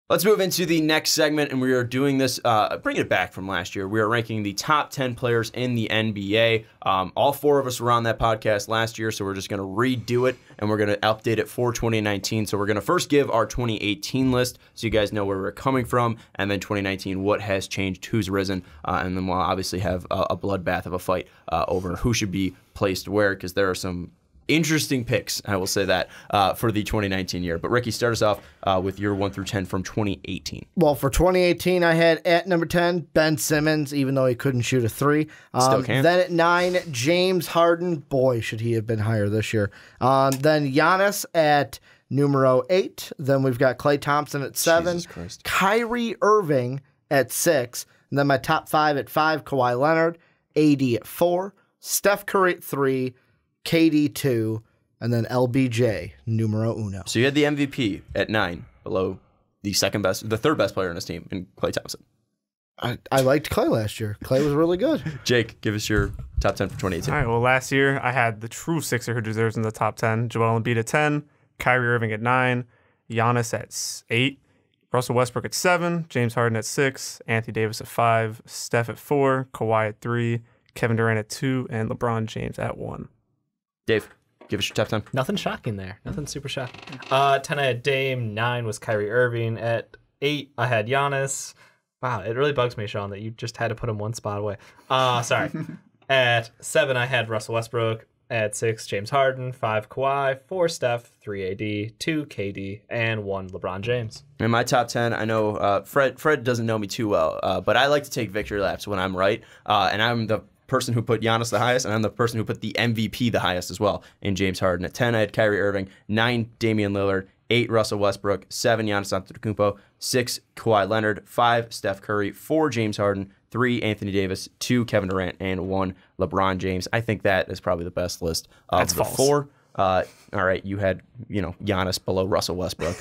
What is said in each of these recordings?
Let's move into the next segment, and we are doing this, bringing it back from last year. We are ranking the top 10 players in the NBA. All four of us were on that podcast last year, so we're just going to redo it, and we're going to update it for 2019. So we're going to first give our 2018 list so you guys know where we're coming from, and then 2019, what has changed, who's risen, and then we'll obviously have a bloodbath of a fight over who should be placed where, because there are some interesting picks, I will say that, for the 2019 year. But Ricky, start us off with your 1 through 10 from 2018. Well, for 2018, I had at number 10, Ben Simmons, even though he couldn't shoot a three. Still can. Then at 9, James Harden. Boy, should he have been higher this year. Then Giannis at numero 8. Then we've got Klay Thompson at 7. Kyrie Irving at 6. And then my top 5 at 5, Kawhi Leonard. AD at 4. Steph Curry at 3. KD 2, and then LBJ, numero uno. So you had the MVP at 9, below the third best player on his team, in Klay Thompson. I liked Klay last year. Klay was really good. Jake, give us your top 10 for 2018. All right, well, last year I had the true Sixer who deserves in the top 10. Joel Embiid at 10, Kyrie Irving at 9, Giannis at 8, Russell Westbrook at 7, James Harden at 6, Anthony Davis at 5, Steph at 4, Kawhi at 3, Kevin Durant at 2, and LeBron James at 1. Dave, give us your top 10. Nothing shocking there. Nothing super shocking. 10, I had Dame. 9 was Kyrie Irving. At 8, I had Giannis. Wow, it really bugs me, Sean, that you just had to put him one spot away. Sorry. At 7, I had Russell Westbrook. At 6, James Harden. 5, Kawhi. 4, Steph. 3, AD. 2, KD. And 1, LeBron James. In my top 10, I know Fred doesn't know me too well, but I like to take victory laps when I'm right, and I'm the person who put Giannis the highest, and I'm the person who put the MVP the highest as well in James Harden. At 10, I had Kyrie Irving. 9, Damian Lillard. 8, Russell Westbrook. 7, Giannis Antetokounmpo. 6, Kawhi Leonard. 5, Steph Curry. 4, James Harden. 3, Anthony Davis. 2, Kevin Durant. And 1, LeBron James. I think that is probably the best list of the four. All right, you had Giannis below Russell Westbrook.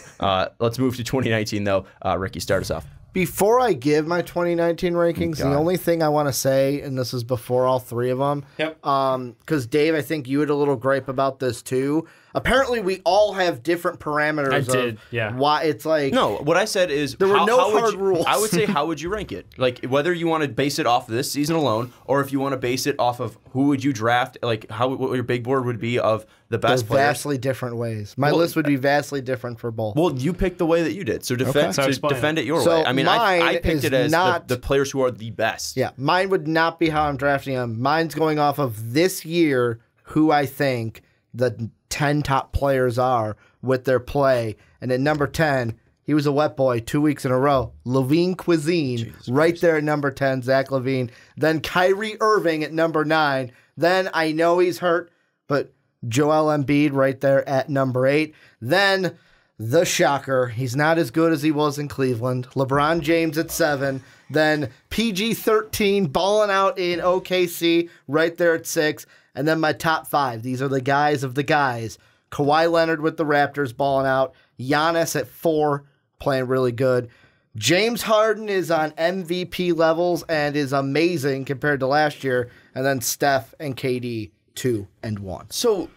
Let's move to 2019, though. Ricky, start us off. Before I give my 2019 rankings, the only thing I want to say, and this is before all three of them, because Dave, I think you had a little gripe about this too. Apparently, we all have different parameters. I did, yeah. Why it's like what I said is there were no hard rules. I would say, how would you rank it? Like whether you want to base it off of this season alone, or if you want to base it off of who would you draft, like what your big board would be of the best players. Vastly different ways. My list would be vastly different for both. Well, you picked the way that you did, so defend it your way. I mean, I picked it as the players who are the best. Yeah, mine would not be how I'm drafting them. Mine's going off of this year, who I think the 10 top players are with their play. And at number 10, he was a wet boy 2 weeks in a row. Levine Cuisine, right there at number 10, Zach Levine. Then Kyrie Irving at number 9. Then I know he's hurt, but Joel Embiid right there at number 8. Then the shocker, he's not as good as he was in Cleveland. LeBron James at 7. Then PG-13 balling out in OKC right there at 6. And then my top 5. These are the guys of the guys. Kawhi Leonard with the Raptors balling out. Giannis at 4, playing really good. James Harden is on MVP levels and is amazing compared to last year. And then Steph and KD, 2 and 1. So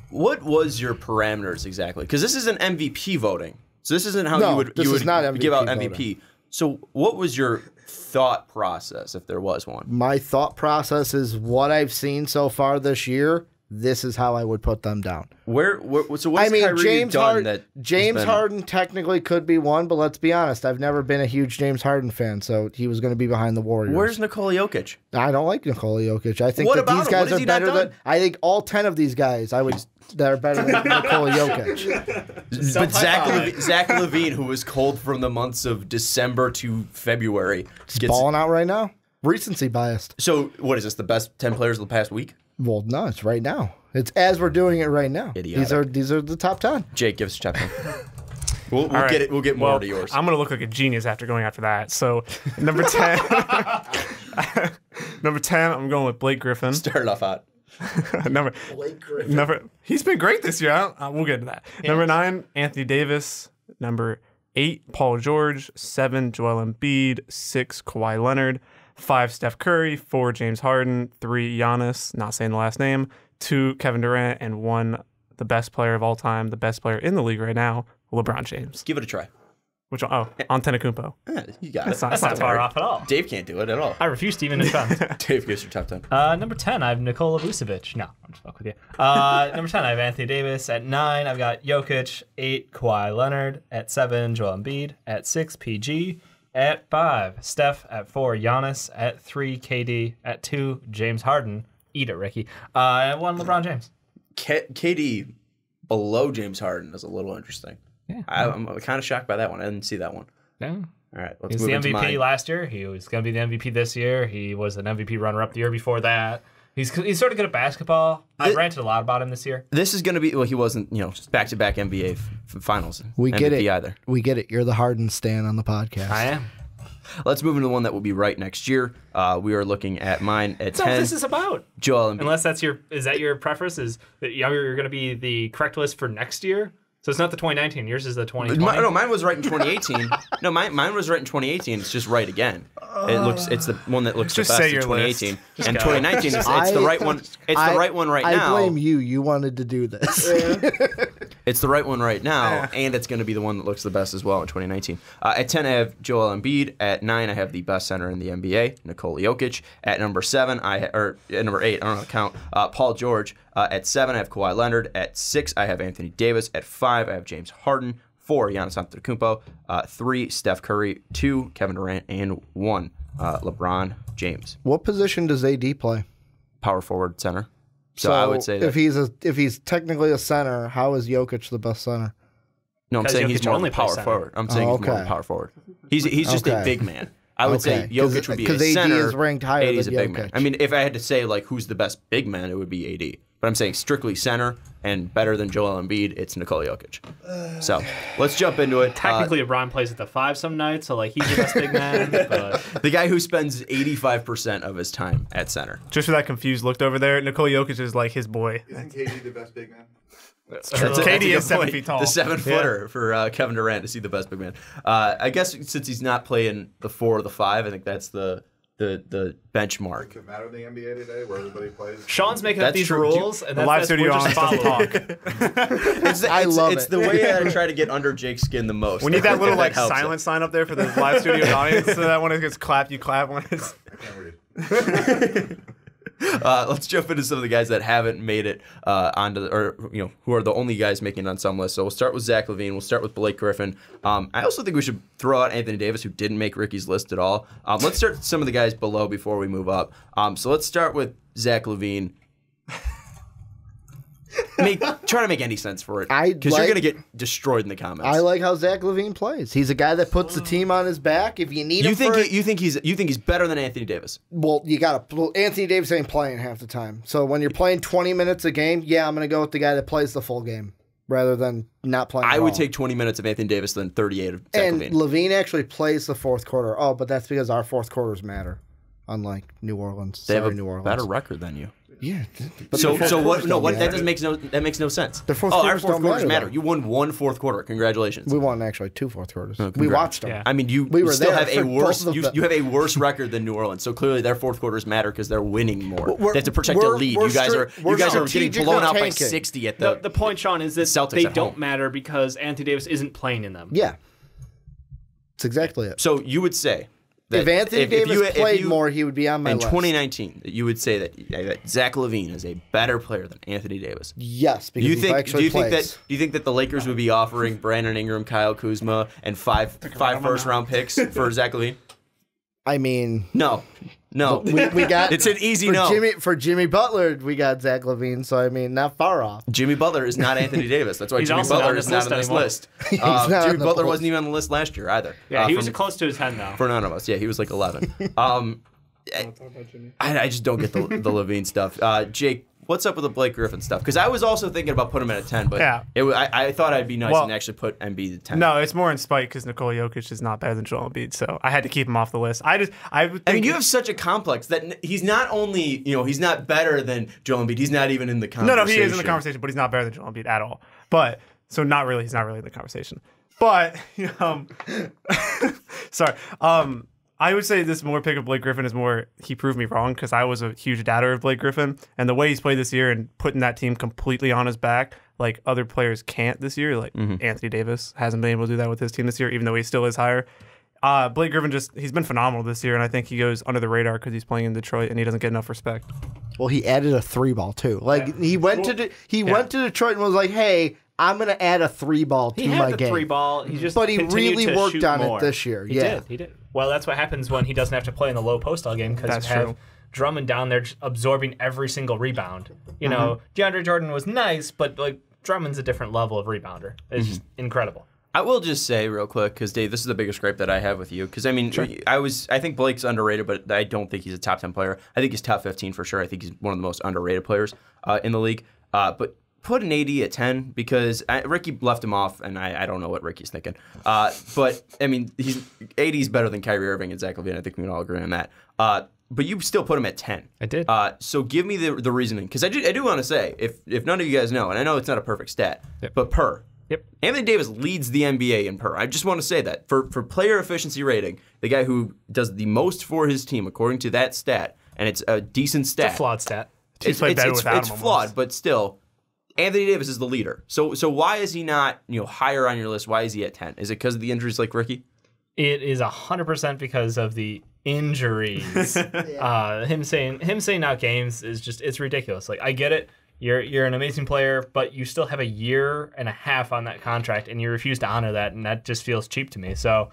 what was your parameters exactly? Because this isn't MVP voting. So this isn't how you would give out MVP. Voting. So what was your thought process, if there was one? My thought process is what I've seen so far this year. This is how I would put them down. So what's Kyrie done that James Harden technically could be one, but let's be honest. I've never been a huge James Harden fan, so he was going to be behind the Warriors. Where's Nikola Jokic? I don't like Nikola Jokic. I think that these guys are better than. I think all 10 of these guys that are better than Nikola Jokic. But Zach Levine, who was cold from the months of December to February, gets balling out right now. Recency biased. So what is this? The best 10 players of the past week? Well, no, it's right now. It's as we're doing it right now. Idiotic. These are the top 10. Jake, give us a top 10. We'll get more to yours. I'm gonna look like a genius after going after that. So number 10, I'm going with Blake Griffin. Started off hot. Blake Griffin. He's been great this year. We'll get to that. Yeah. Number 9, Anthony Davis. Number 8, Paul George. 7, Joel Embiid. 6, Kawhi Leonard. 5, Steph Curry. 4, James Harden. 3, Giannis, not saying the last name. 2, Kevin Durant. And 1, the best player of all time, the best player in the league right now, LeBron James. Give it a try. Which one? Oh, Antetokounmpo. Yeah, you got That's it. not, That's not far off at all. Dave can't do it at all. I refuse to even defend. Dave gives your top 10. Number 10, I have Nikola Vucevic. No, I'm just fucking with you. Number 10, I have Anthony Davis. At 9, I've got Jokic. 8, Kawhi Leonard. At 7, Joel Embiid. At 6, PG. At 5, Steph. At 4, Giannis. At 3, KD. At 2, James Harden. Eat it, Ricky. At 1, LeBron James. KD below James Harden is a little interesting. Yeah. I'm kind of shocked by that one. I didn't see that one. Yeah. All right, He let's was move the into MVP mine. last year. He was going to be the MVP this year. He was an MVP runner-up the year before that. He's sort of good at basketball. I ranted a lot about him this year. This is going to be, well, he wasn't, back-to-back NBA finals. We get MVP it. either. We get it. You're the Harden stan on the podcast. I am. Let's move into the one that will be right next year. We are looking at mine at That's 10. what this is about. Joel Embiid. Unless is that your preference? Is that you're going to be the correct list for next year? So it's not the 2019. Yours is the 2020. No, mine was right in 2018. No, mine was right in 2018. It's just right again. It's the one that looks the Just best say in your 2018. list. And 2019 it's the right one. It's the right one right now. I blame you. You wanted to do this. It's the right one right now, and it's going to be the one that looks the best as well in 2019. At 10, I have Joel Embiid. At 9, I have the best center in the NBA, Nikola Jokic. At number 7, at number 8, I don't know count, Paul George. At 7, I have Kawhi Leonard. At 6, I have Anthony Davis. At 5, I have James Harden. 4, Giannis Antetokounmpo. 3, Steph Curry. 2, Kevin Durant. And 1, LeBron James. What position does AD play? Power forward, center. So I would say that. if he's technically a center, how is Jokic the best center? No, I'm Because saying he's Jokic more only of a power plays center. forward. I'm saying he's more of a okay. power forward. He's just a Okay. big man. I would say Okay, Jokic would be a 'cause AD center. is ranked higher AD is a than big Jokic. man. I mean, if I had to say like who's the best big man, it would be AD. But I'm saying strictly center and better than Joel Embiid, it's Nikola Jokic. So let's jump into it. Technically, LeBron plays at the 5 some nights, so like he's the best big man. But The guy who spends 85% of his time at center. Just for that confused look over there, Nikola Jokic is like his boy. Isn't KD the best big man? That's KD a good is 7 point. feet tall. The 7-footer for Kevin Durant to see the best big man. I guess since he's not playing the 4 or the 5, I think that's the benchmark. Does it matter in the NBA today where everybody plays? Sean's making up That's these true. rules, and The live that's studio we're just audience doesn't following. talk. I love it's it. the way I try to get under Jake's skin the most. We need that little like helps it. silent sign up there for the live studio audience, so that when it gets clapped, you clap. When it's I can't read. Let's jump into some of the guys that haven't made it onto who are the only guys making it on some lists. So we'll start with Zach LaVine. We'll start with Blake Griffin. I also think we should throw out Anthony Davis, who didn't make Ricky's list at all. Let's start with some of the guys below before we move up. So let's start with Zach LaVine. Try to make any sense for it, because you're gonna get destroyed in the comments. I like how Zach LaVine plays. He's a guy that puts the team on his back. If you need him, you think he's better than Anthony Davis? well, you got to. Anthony Davis ain't playing half the time. So when you're playing 20 minutes a game, yeah, I'm gonna go with the guy that plays the full game rather than not playing. I at would all. take 20 minutes of Anthony Davis than 38 of Zach And LaVine. LaVine actually plays the fourth quarter. Oh, but that's because our fourth quarters matter, unlike New Orleans. They have Sorry, a New Orleans. better record than you. Yeah. But So their fourth what? quarters No, don't what? matter. That makes no sense. Their fourth our quarters fourth don't quarters matter, matter. though. You won one fourth quarter. Congratulations. We won actually 2 fourth quarters. We congrats. watched them. Yeah. I mean, you were still there have a for worse. both of them. You have a worse record than New Orleans. So clearly, their fourth quarters matter because they're winning more. We're- They have to protect their we're- lead. we're You guys are we're getting strategically blown out by tanking. 60 at The point, Sean, is that Celtics they at don't home. matter because Anthony Davis isn't playing in them. Yeah. That's exactly it. So you would say that If Anthony Davis played you- more, he would be on my in list. 2019, you would say that Zach LaVine is a better player than Anthony Davis. Yes, because Do you he think? actually Do you think plays. that? Do you think that the Lakers would be offering Brandon Ingram, Kyle Kuzma, and five first-round picks for Zach LaVine? I mean, No. we got It's an easy for no. For Jimmy Butler, we got Zach LaVine, so I mean, not far off. Jimmy Butler is not Anthony Davis. That's why He's Jimmy also not Butler on is this not list on this anymore. list. not on Jimmy the Butler list. wasn't even on the list last year either. Yeah, he was from- close to his 10 though. for none of us. Yeah, he was like 11. I just don't get the Levine stuff. Jake, what's up with the Blake Griffin stuff? Because I was also thinking about putting him at a 10, but Yeah. I thought I'd be nice Well, and actually put Embiid at 10. no, it's more in spite because Nikola Jokic is not better than Joel Embiid, so I had to keep him off the list. I would I think mean, you have such a complex that he's not only, he's not better than Joel Embiid. He's not even in the no, conversation. he is in the conversation, but he's not better than Joel Embiid at all. But so not really, he's not really in the conversation. But sorry. I would say this more pick of Blake Griffin is more he proved me wrong because I was a huge doubter of Blake Griffin and the way he's played this year and putting that team completely on his back. like other players can't this year. Like Anthony Davis hasn't been able to do that with his team this year, even though he still is higher. Blake Griffin he's been phenomenal this year, and I think he goes under the radar because he's playing in Detroit and he doesn't get enough respect. Well, he added a 3-ball too. Like he went to Detroit and was like, "Hey, I'm going to add a 3-ball to my game." 3-ball. He just But he continued really to worked shoot on more. it this year. He did. Well, that's what happens when he doesn't have to play in the low post all game because That's you have true. Drummond down there just absorbing every single rebound. You know, DeAndre Jordan was nice, but like Drummond's a different level of rebounder. It's just incredible. I will just say real quick, because Dave, this is the biggest gripe that I have with you. Because I mean, I think Blake's underrated, but I don't think he's a top 10 player. I think he's top 15 for sure. I think he's one of the most underrated players in the league. But put an AD at 10 because Ricky left him off, and I don't know what Ricky's thinking. But I mean, AD's better than Kyrie Irving and Zach LaVine. I think we can all agree on that. But you still put him at 10. I did. So give me the reasoning, because I do want to say, if none of you guys know, and I know it's not a perfect stat, but per. Yep. Anthony Davis leads the NBA in per. I just want to say that. For player efficiency rating, the guy who does the most for his team, according to that stat, and it's a decent stat. It's a flawed stat. He's played better without him flawed, almost. but still, Anthony Davis is the leader. So why is he not higher on your list? Why is he at 10? Is it because of the injuries like Ricky? It is 100% because of the injuries. Him saying out games is just, it's ridiculous. Like, I get it. You're an amazing player, but you still have a year and a half on that contract, and you refuse to honor that, and that just feels cheap to me. So,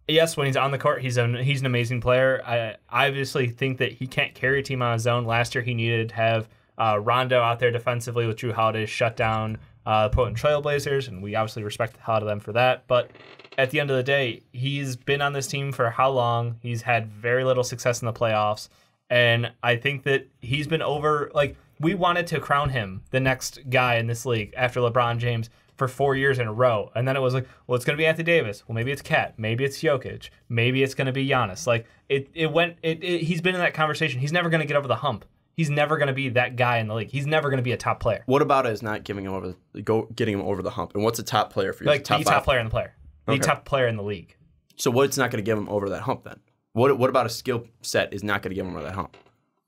yes, when he's on the court, he's an amazing player. I obviously think that he can't carry a team on his own. Last year, he needed to have Rondo out there defensively with Drew Holiday shut down the Portland Trailblazers, and we obviously respect the hell out of them for that. But at the end of the day, he's been on this team for how long? He's had very little success in the playoffs, and I think that he's been over, like, we wanted to crown him the next guy in this league after LeBron James for 4 years in a row. And then it was like, well, it's going to be Anthony Davis. Well, maybe it's Kat. Maybe it's Jokic. Maybe it's going to be Giannis. Like, he's been in that conversation. He's never going to get over the hump. He's never going to be that guy in the league. He's never going to be a top player. What about is not getting him over the hump? And what's a top player for you? Like, the top player in the player. The top player in the league. So what's not going to give him over that hump then? What about a skill set is not going to give him over that hump?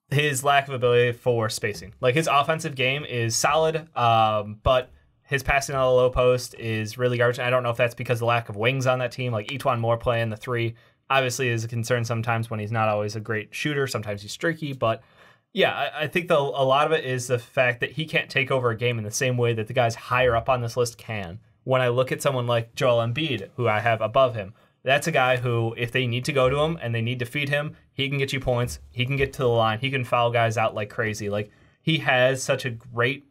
His lack of ability for spacing. Like, his offensive game is solid, but his passing on the low post is really garbage. I don't know if that's because of the lack of wings on that team. Like, Etuan Moore playing the 3 obviously is a concern sometimes when he's not always a great shooter. Sometimes he's streaky, but yeah, I think a lot of it is the fact that he can't take over a game in the same way that the guys higher up on this list can. When I look at someone like Joel Embiid, who I have above him, that's a guy who, if they need to go to him and they need to feed him, he can get you points. He can get to the line. He can foul guys out like crazy. Like, he has such a great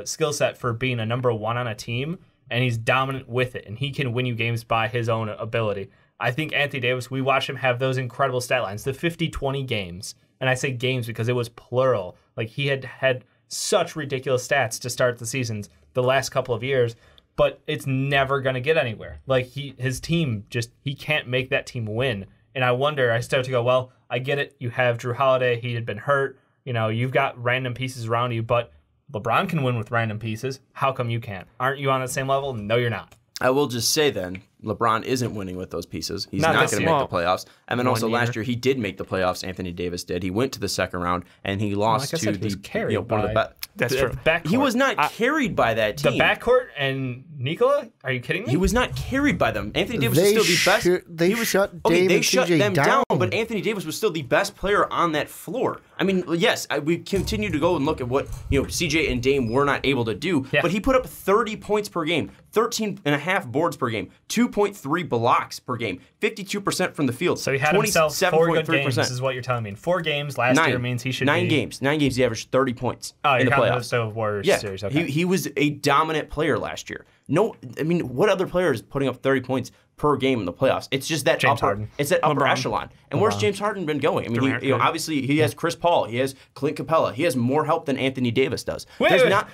skill set for being a number 1 on a team, and he's dominant with it, and he can win you games by his own ability. I think Anthony Davis, we watched him have those incredible stat lines, the 50-20 games. And I say games because it was plural. Like, he had such ridiculous stats to start the seasons the last couple of years, but it's never going to get anywhere. Like, his team he can't make that team win. And I start to go, well, I get it. You have Drew Holiday. He had been hurt. You've got random pieces around you, but LeBron can win with random pieces. How come you can't? Aren't you on the same level? No, you're not. I will just say then, LeBron isn't winning with those pieces. He's Not not this going to year. make the playoffs. And then also year. last year, he did make the playoffs. Anthony Davis did. He went to the second round, and he lost like I said, to he was the carried one of the by- best. That's true. Backcourt. He was not carried by that The team. backcourt and Nikola? Are you kidding me? He was not carried by them. Anthony Davis They was still the best. they he was, shut okay, Dave they and shut CJ them down, down. but Anthony Davis was still the best player on that floor. I mean, yes, we continue to go and look at what CJ and Dame were not able to do, Yeah. but he put up 30 points per game, 13.5 boards per game, 2.3 blocks per game, 52% from the field. So he had himself 4 good games, 27.3%. is what you're telling me. 4 games last year means he should nine be... games. 9 games, he averaged 30 points Oh, in you're the counting playoffs. those Warriors Yeah, series. Okay. he was a dominant player last year. No, I mean, what other player is putting up 30 points per game in the playoffs? It's just that James Harden. It's that upper LeBron. echelon. And where's James Harden been going? I mean, Durant, obviously he has Chris Paul, he has Clint Capella, he has more help than Anthony Davis does. Wait, There's wait. not.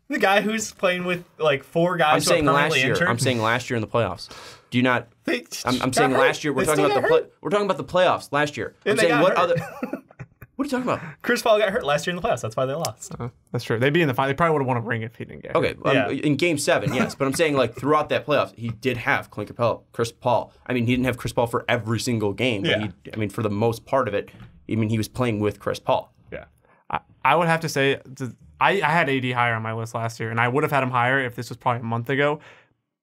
The guy who's playing with like 4 guys I'm who are saying last permanently year. injured. I'm saying last year in the playoffs. Do you not? I'm got saying hurt. last year. We're They talking still about got we're talking about the playoffs last year. I'm And they saying got what hurt. other. What are you talking about? Chris Paul got hurt last year in the playoffs. That's why they lost. That's true. They'd be in the final. They probably would have won a ring if he didn't get hurt. Okay, Yeah. in Game 7, yes, but I'm saying like throughout that playoffs, he did have Clint Capella, Chris Paul. I mean, he didn't have Chris Paul for every single game, but Yeah. I mean, for the most part of it, I mean, he was playing with Chris Paul. Yeah. I would have to say I had AD higher on my list last year, and I would have had him higher if this was probably a month ago.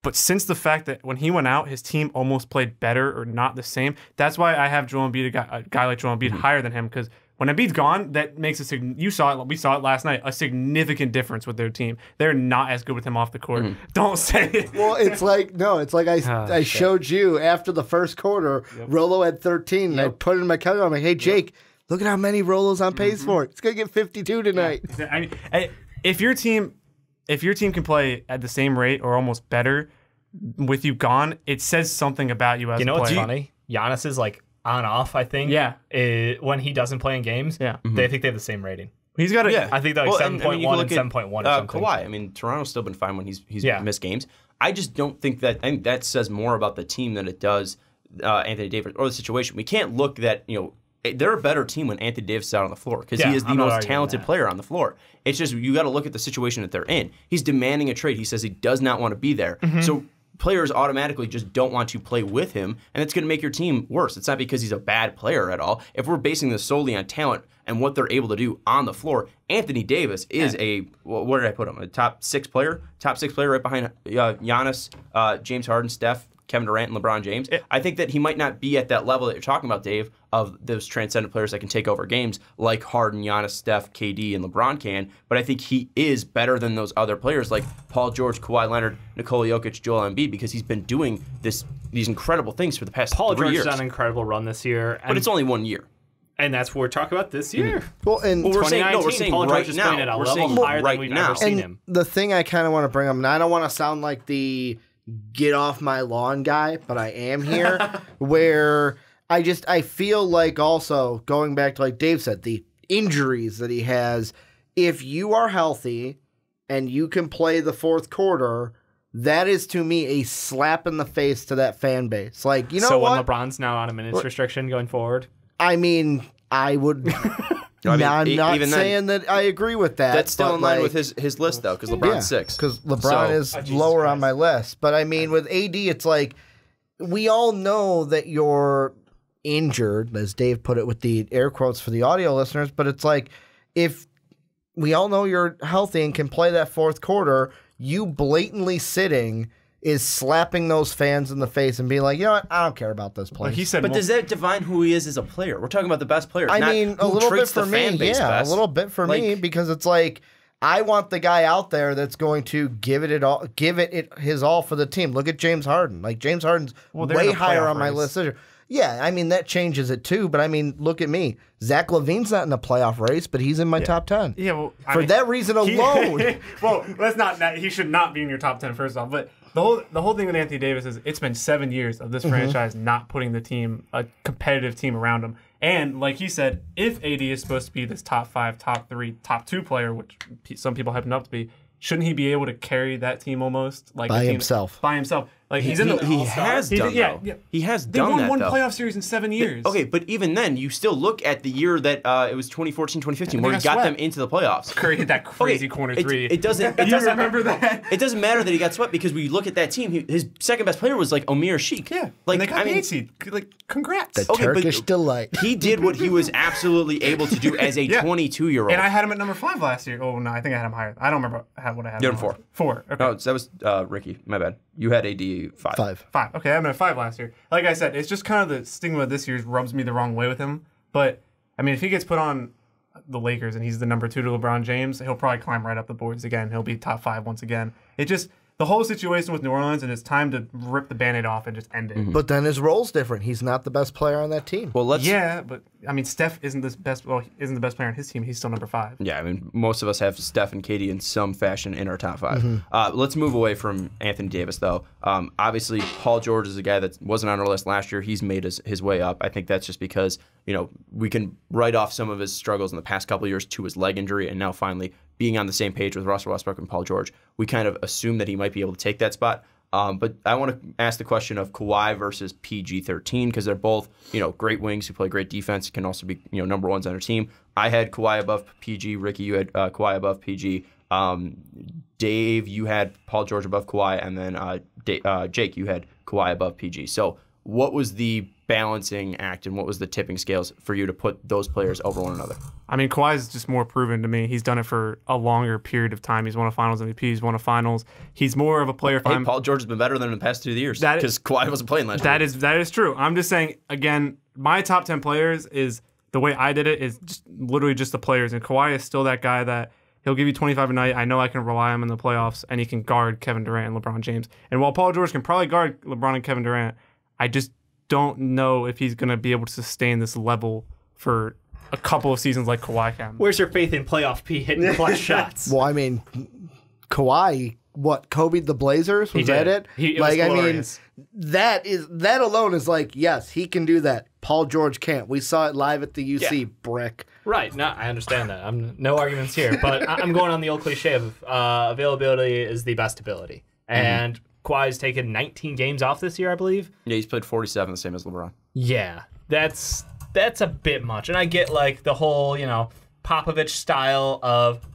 But since the fact that when he went out, his team almost played better or not the same, that's why I have Joel Embiid, a guy like Joel Embiid, higher than him. Because when Embiid's gone, that makes we saw it last night, a significant difference with their team. They're not as good with him off the court. Don't say it. Well, it's like I showed you after the first quarter, Rolo had 13, and I put it in my calculator. I'm like, hey, Jake, look at how many Rolos on pace for. It's gonna get 52 tonight. Yeah. I mean, if your team can play at the same rate or almost better with you gone, it says something about you as a player. What's funny? Giannis is like on off, I think. Yeah. When he doesn't play in games, they think they have the same rating. He's got I think they're like 7.1 and 7.1 or something. Kawhi, I mean, Toronto's still been fine when he's missed games. I just don't think that. I think that says more about the team than it does Anthony Davis or the situation. We can't look that they're a better team when Anthony Davis is out on the floor because he is the most talented player on the floor. It's just you got to look at the situation that they're in. He's demanding a trade. He says he does not want to be there. So players automatically just don't want to play with him, and it's going to make your team worse. It's not because he's a bad player at all. If we're basing this solely on talent and what they're able to do on the floor, Anthony Davis is where did I put him? A top six player right behind Giannis, James Harden, Steph, Kevin Durant, and LeBron James. I think that he might not be at that level that you're talking about, Dave, of those transcendent players that can take over games like Harden, Giannis, Steph, KD, and LeBron can, but I think he is better than those other players like Paul George, Kawhi Leonard, Nikola Jokic, Joel Embiid, because he's been doing these incredible things for the past 3 years. Paul George has done an incredible run this year. But it's only 1 year. And that's what we're talking about this year. Well, and we're saying Paul right George is now. playing at a We're level saying higher right than we've now. ever seen and him. the thing I kind of want to bring up, and I don't want to sound like the get off my lawn guy, but I am here, where I feel like also going back to like Dave said, the injuries that he has, if you are healthy and you can play the fourth quarter, that is to me a slap in the face to that fan base. Like, you know so what? when LeBron's now on a minutes restriction going forward? I mean, I would... I'm not saying that I agree with that. That's still in line with his list, though, because LeBron's 6. Because LeBron is lower on my list. But, I mean, with AD, it's like, we all know that you're injured, as Dave put it with the air quotes for the audio listeners, but it's like, if we all know you're healthy and can play that fourth quarter, you blatantly sitting is slapping those fans in the face and being like, you know what, I don't care about this place. Like he said, but does that define who he is as a player? We're talking about the best players. I mean, a little bit for me, best. a little bit for me, because it's like, I want the guy out there that's going to give it his all for the team. Look at James Harden. Like, James Harden's way higher on my list this year. Yeah, I mean, that changes it too, but I mean, look at me. Zach LaVine's not in the playoff race, but he's in my top 10. Yeah, well, for that reason alone. Well, let's not. He should not be in your top 10 first off. But the whole thing with Anthony Davis is it's been 7 years of this franchise not putting a competitive team around him. And like he said, if AD is supposed to be this top 5, top 3, top 2 player, which some people hype him up to be, shouldn't he be able to carry that team almost like by himself? By himself. Like he has done that. He has done that. They won one playoff series in 7 years. Okay, but even then, you still look at the year that it was 2014, 2015, where he got them into the playoffs. Curry hit that crazy corner three. It doesn't. You remember that? It doesn't matter that he got swept because we look at that team. His second best player was like Omir Sheik. Yeah, like and they got the 8 seed. Like, congrats. The Turkish delight. He did what he was absolutely able to do as a 22-year-old. And I had him at number 5 last year. Oh no, I think I had him higher. I don't remember what I had. You had him 4. 4. Okay. No, that was Ricky. My bad. You had AD 5. 5. Okay, I had him at 5 last year. Like I said, it's just kind of the stigma this year rubs me the wrong way with him. But I mean, if he gets put on the Lakers and he's the number 2 to LeBron James, he'll probably climb right up the boards again. He'll be top 5 once again. It just the whole situation with New Orleans, and it's time to rip the Band-Aid off and just end it. But then his role's different. He's not the best player on that team. Well, but I mean, Steph isn't the best player on his team. He's still number 5. Yeah, I mean, most of us have Steph and KD in some fashion in our top 5. Let's move away from Anthony Davis, though. Obviously, Paul George is a guy that wasn't on our list last year. He's made his way up. I think that's just because, we can write off some of his struggles in the past couple of years to his leg injury, and now finally being on the same page with Russell Westbrook and Paul George, we kind of assume that he might be able to take that spot. But I want to ask the question of Kawhi versus PG-13 because they're both, great wings who play great defense, can also be, number ones on their team. I had Kawhi above PG. Ricky, you had Kawhi above PG. Dave, you had Paul George above Kawhi, and then Jake, you had Kawhi above PG. So what was the balancing act and what was the tipping scales for you to put those players over one another? I mean, Kawhi's just more proven to me. He's done it for a longer period of time. He's won a Finals MVP. He's won a Finals. He's more of a player. Hey, Paul George has been better than in the past 2 years because Kawhi wasn't playing last year. That is true. I'm just saying, again, my top 10 players is the way I did it is just literally just the players. And Kawhi is still that guy that he'll give you 25 a night. I know I can rely on him in the playoffs, and he can guard Kevin Durant and LeBron James. And while Paul George can probably guard LeBron and Kevin Durant, I just don't know if he's going to be able to sustain this level for a couple of seasons like Kawhi can. Where's your faith in playoff P hitting clutch shots? Well, I mean, Kawhi, Kobe the Blazers? Was that it? It was glorious. that alone is like, yes, he can do that. Paul George can't. We saw it live at the UC, brick. Right. No, I understand that. No arguments here. But I'm going on the old cliche of availability is the best ability. And Kawhi's taken 19 games off this year, I believe. Yeah, he's played 47, the same as LeBron. Yeah, that's a bit much. And I get like the whole, Popovich style of,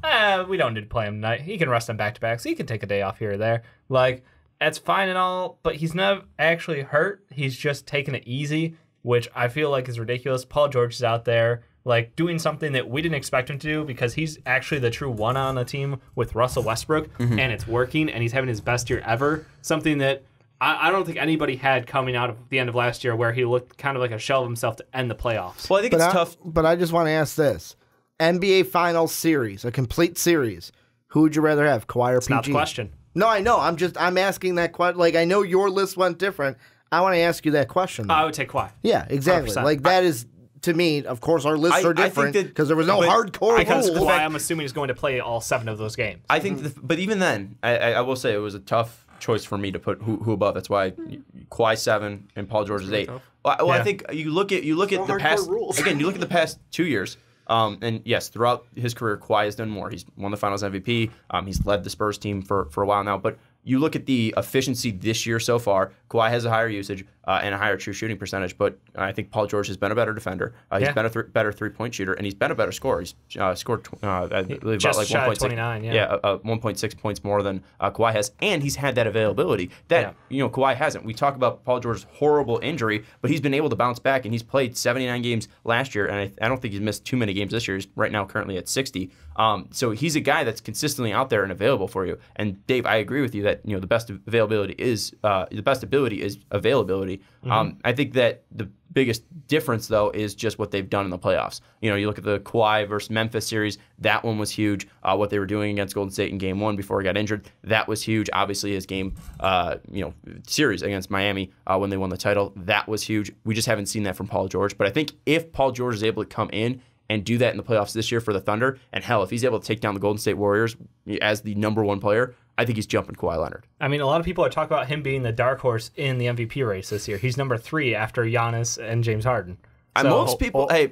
we don't need to play him tonight. He can rest on back-to-backs. He can take a day off here or there. Like, that's fine and all, but he's not actually hurt. He's just taking it easy, which I feel like is ridiculous. Paul George is out there, like, doing something that we didn't expect him to do because he's actually the true one on the team with Russell Westbrook, and it's working, and he's having his best year ever. Something that I don't think anybody had coming out of the end of last year where he looked kind of like a shell of himself to end the playoffs. Well, I think it's tough. But I just want to ask this. NBA Finals series, a complete series, who would you rather have, Kawhi or It's PG? not the question. No, I know. I'm asking that question. Like, I know your list went different. I want to ask you that question. I would take Kawhi. Yeah, exactly. 100%. Like, that is, to me, of course, our lists are different because there was no but hardcore Because rules. Kawhi, I'm assuming, is going to play all 7 of those games. I think, but even then, I will say it was a tough choice for me to put who above. That's why Kawhi 7 and Paul George is 8. Well, I think you look at the past rules. again. You look at the past 2 years. And yes, throughout his career, Kawhi has done more. He's won the Finals MVP. He's led the Spurs team for a while now. But you look at the efficiency this year so far, Kawhi has a higher usage and a higher true shooting percentage. But I think Paul George has been a better defender. He's been a better three-point shooter, and he's been a better scorer. He's scored, I believe, Just about like shy of 1.6. 29, 1.6 points more than Kawhi has, and he's had that availability that Kawhi hasn't. We talk about Paul George's horrible injury, but he's been able to bounce back, and he's played 79 games last year, and I don't think he's missed too many games this year. He's right now currently at 60. So he's a guy that's consistently out there and available for you. And Dave, I agree with you that the best availability is the best ability is availability. I think that the biggest difference though is just what they've done in the playoffs. You look at the Kawhi versus Memphis series. That one was huge. What they were doing against Golden State in Game 1 before he got injured, that was huge. Obviously, his game, series against Miami when they won the title, that was huge. We just haven't seen that from Paul George. But I think if Paul George is able to come in and do that in the playoffs this year for the Thunder, and hell, if he's able to take down the Golden State Warriors as the number 1 player, I think he's jumping Kawhi Leonard. I mean, a lot of people are talking about him being the dark horse in the MVP race this year. He's number 3 after Giannis and James Harden. So, most people have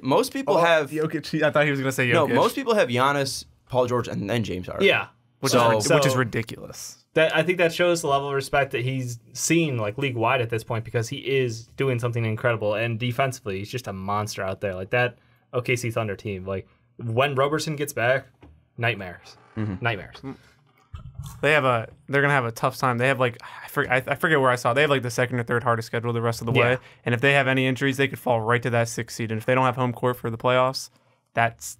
Jokic. I thought he was going to say Jokic. No, most people have Giannis, Paul George, and then James Harden. Yeah. Which is ridiculous. I think that shows the level of respect that he's seen like league-wide at this point because he is doing something incredible. And defensively, he's just a monster out there. Like that OKC Thunder team. Like when Roberson gets back, nightmares. Nightmares. They're gonna have a tough time. They have I forget where I saw. They have like the second or third hardest schedule the rest of the way. And if they have any injuries, they could fall right to that 6th seed. And if they don't have home court for the playoffs, it's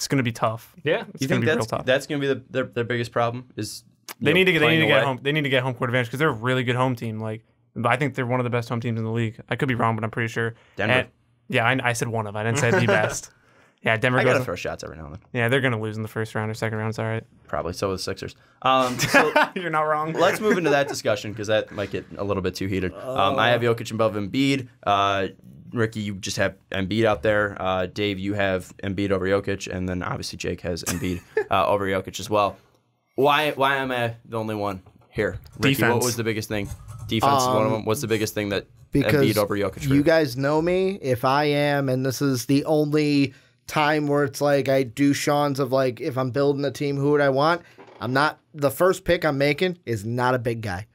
gonna be tough. Yeah, you think real tough. That's gonna be their biggest problem is they need to get home court advantage because they're a really good home team. I think they're one of the best home teams in the league. I could be wrong, but I'm pretty sure. Denver. I said one of. I didn't say the best. Yeah, Denver. I gotta throw shots every now and then. Yeah, they're gonna lose in the first round or second round. It's all right. Probably so with the Sixers. So you're not wrong. Let's move into that discussion because that might get a little bit too heated. I have Jokic above Embiid. Ricky, you just have Embiid out there. Dave, you have Embiid over Jokic, and then obviously Jake has Embiid over Jokic as well. Why am I the only one here? Ricky, Defense. what was the biggest thing? Defense is one of them. What's the biggest thing that because Embiid over Jokic? You guys know me. If I am, and this is the only time where it's like I do Sean's of like if I'm building a team, who would I want? I'm not the first pick I'm making is not a big guy.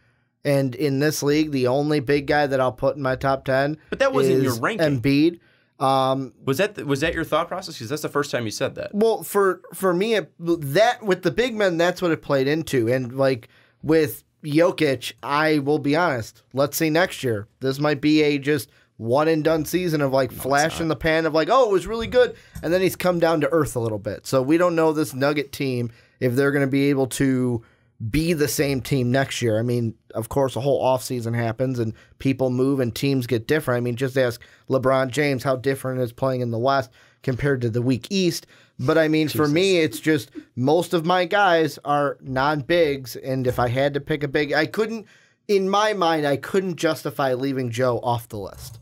And in this league, the only big guy that I'll put in my top 10 but that wasn't is your ranking. Embiid. Was that your thought process? Because that's the first time you said that. Well, for me, that with the big men, that's what it played into. And like with Jokic, I will be honest. Let's see next year. This might be a just one and done season of like flash in the pan of like, oh, it was really good. And then he's come down to earth a little bit. So we don't know this Nugget team if they're going to be able to be the same team next year. I mean, of course, a whole offseason happens and people move and teams get different. I mean, just ask LeBron James how different is playing in the West compared to the weak East. But I mean, for me, it's just most of my guys are non-bigs. And if I had to pick a big, in my mind, I couldn't justify leaving Joe off the list.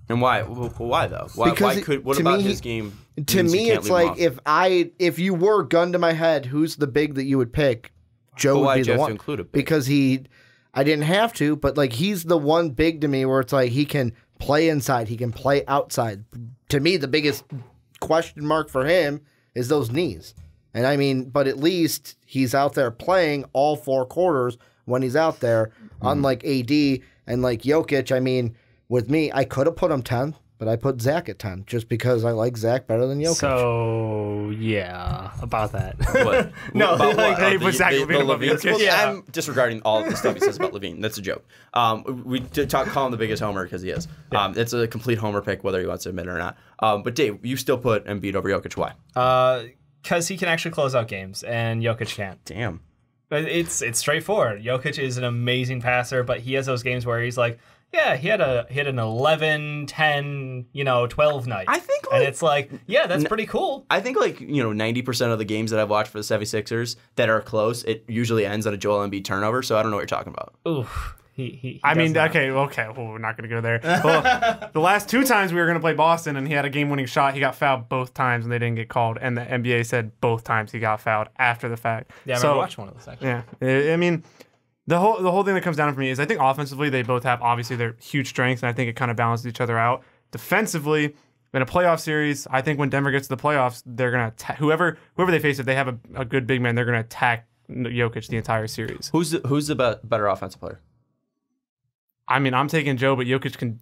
And why? Why though? What about his game? To me, it's like if you were gun to my head, who's the big that you would pick? Joe would be the one. Because I didn't have to, but like he's the one big to me where it's like he can play inside, he can play outside. To me, the biggest question mark for him is those knees. And I mean, but at least he's out there playing all 4 quarters when he's out there, unlike AD and like Jokic. I mean, with me, I could have put him 10, but I put Zach at 10 just because I like Zach better than Jokic. So, yeah, about that. What? No, about like, what? Hey, put Zach Levine above Jokic. Well, Yeah. I'm disregarding all the stuff he says about Levine. That's a joke. We did call him the biggest homer because he is. It's a complete homer pick, whether he wants to admit it or not. But Dave, you still put Embiid over Jokic. Why? Because he can actually close out games, and Jokic can't. Damn. But it's straightforward. Jokic is an amazing passer, but he has those games where he's like, yeah, he had an 11, 10, 12 night. I think, and like- it's like, yeah, that's pretty cool. I think 90% of the games that I've watched for the 76ers that are close, it usually ends on a Joel Embiid turnover. So I don't know what you're talking about. Oof. He I mean, does not. okay, well, we're not going to go there. Well, the last 2 times we were going to play Boston and he had a game-winning shot, he got fouled both times and they didn't get called. And the NBA said both times he got fouled after the fact. Yeah, I remember watching one of those actually. Yeah, I mean, the whole thing that comes down for me is I think offensively they both have obviously their huge strengths, and I think it kind of balances each other out. Defensively, in a playoff series, I think when Denver gets to the playoffs, they're gonna whoever they face, if they have a good big man, they're gonna attack Jokic the entire series. Who's the better offensive player? I mean, I'm taking Joe, but Jokic can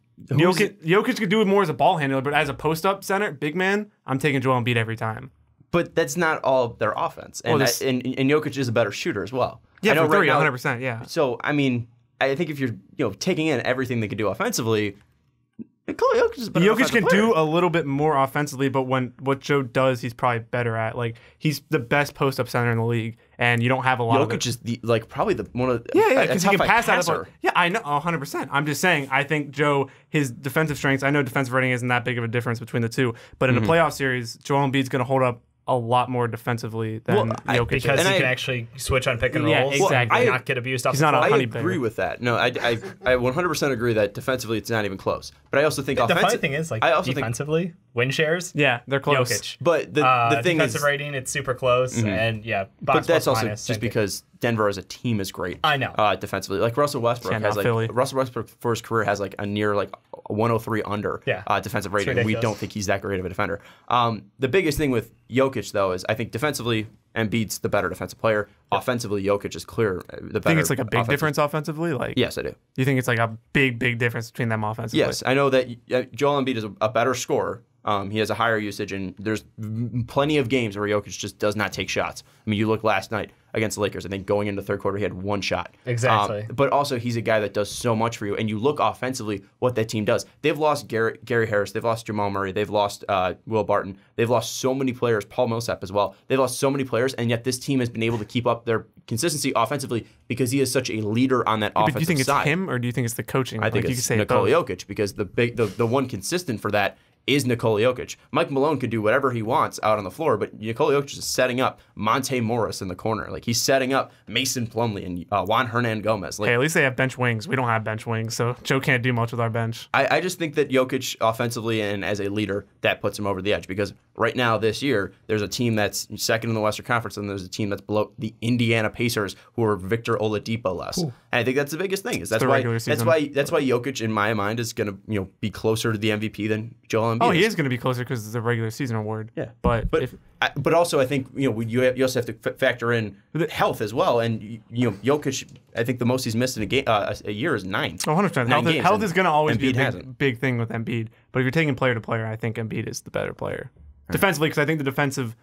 do it more as a ball handler, but as a post-up center, big man, I'm taking Joel Embiid every time. But that's not all of their offense, and and Jokic is a better shooter as well. Yeah, I know for 30, right now, 100%, yeah. So I mean, I think if you're taking in everything they can do offensively, Jokic is a better Jokic offensive can player. do a little bit more offensively, but what Joe does, he's probably better at. Like he's the best post-up center in the league, and you don't have a lot of it. Jokic is probably the one of because he can pass out passer. of. Yeah, I know, 100%. I'm just saying. I think Joe, his defensive strengths. I know defensive rating isn't that big of a difference between the two, but in a playoff series, Joel Embiid's going to hold up a lot more defensively than Jokic Because is. he can actually switch on pick and Yeah, rolls exactly. and not get abused off He's the not a floor. I honey agree bear. with that. No, I 100% agree that defensively it's not even close. But I also think The offensively. funny thing is, like, I also think, defensively, win shares, Yeah, they're close. Jokic. but the thing defensive is, rating, it's super close, and box but that's plus also minus, same just thing. because Denver as a team is great. I know. Defensively, like Russell Westbrook Yeah, has not Philly. Russell Westbrook for his career has like a near 103 under defensive rating. We ridiculous. don't think he's that great of a defender. The biggest thing with Jokic though is I think defensively Embiid's the better defensive player. Offensively, Jokic is clear the better. I think it's like a big offensive- difference offensively. Like, Yes, I do. you think it's like a big difference between them offensively? Yes, I know that Joel Embiid is a better scorer. He has a higher usage, and there's plenty of games where Jokic just does not take shots. I mean, you look last night against the Lakers. I think going into the third quarter, he had 1 shot. Exactly. But also, he's a guy that does so much for you. And you look offensively what that team does. They've lost Gary Harris. They've lost Jamal Murray. They've lost Will Barton. They've lost so many players. Paul Millsap as well. They've lost so many players, and yet this team has been able to keep up their consistency offensively because he is such a leader on that offensive But do you think it's side. him or do you think it's the coaching? I think you it's could say Nikola both. Jokic because the one consistent for that is Nikola Jokic. Mike Malone could do whatever he wants out on the floor, but Nikola Jokic is setting up Monte Morris in the corner. Like he's setting up Mason Plumlee and Juan Hernan Gomez. Like Hey, at least they have bench wings. We don't have bench wings, so Joe can't do much with our bench. I just think that Jokic offensively and as a leader, that puts him over the edge because right now this year, there's a team that's second in the Western Conference and there's a team that's below the Indiana Pacers who are Victor Oladipo less. And I think that's the biggest thing. Is that's the why regular season. that's why Jokic in my mind is going to be closer to the MVP than Joel Embiid. Oh, he is going to be closer because it's a regular season award. Yeah, but but also I think you also have to factor in health as well. And Jokic, I think the most he's missed in a year is 9. 100%. Health is going to always be Embiid a big thing with Embiid. But if you're taking player to player, I think Embiid is the better player. Defensively, because I think the defensive...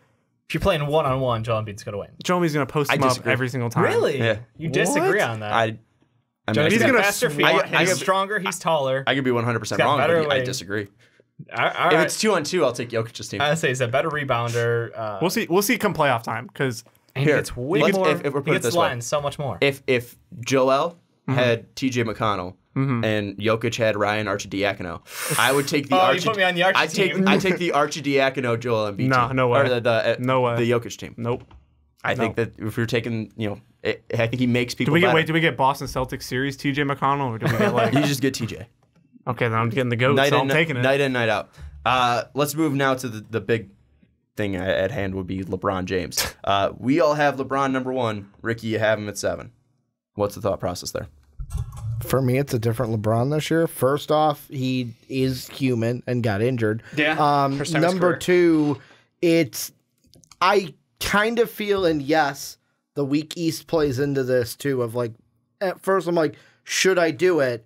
If you're playing one-on-one, Joel Embiid's going to win. Joel Embiid's going to post him up disagree. every single time. Really? Yeah. You disagree on that? I I mean, Jokic he's got gonna faster feet. I He's could- stronger. He's taller. I could be 100% got wrong, better but I weight. disagree. All If right. it's 2-on-2, I'll take Jokic's team. I say he's a better rebounder. We'll see. We'll see come playoff time because And Here, he gets way let's- more. if we're he putting it gets this way. lines so much more. If Joel had TJ McConnell and Jokic had Ryan Arcidiacono, I would take the Oh, you Archie. put me on the Archie team. I take the Arcidiacono Joel Embiid No, team. no way. Or No way. the Jokic team. nope. I think that if we're taking, I think he makes people. Do we get better. Do we get Boston Celtics series TJ McConnell or do we get like? You just get TJ. Okay, then I'm getting the goat. Night So in, I'm taking it. night in, night out. Let's move now to the big thing at hand would be LeBron James. We all have LeBron number 1. Ricky, you have him at 7. What's the thought process there? For me, it's a different LeBron this year. First off, he is human and got injured. Yeah, first time in his Number career. 2, I kind of feel, and yes, the weak East plays into this too. Of like, at first, I'm like, should I do it?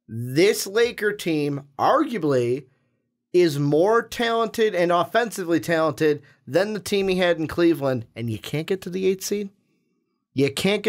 This Laker team, arguably, is more talented and offensively talented than the team he had in Cleveland, and you can't get to the 8th seed. You can't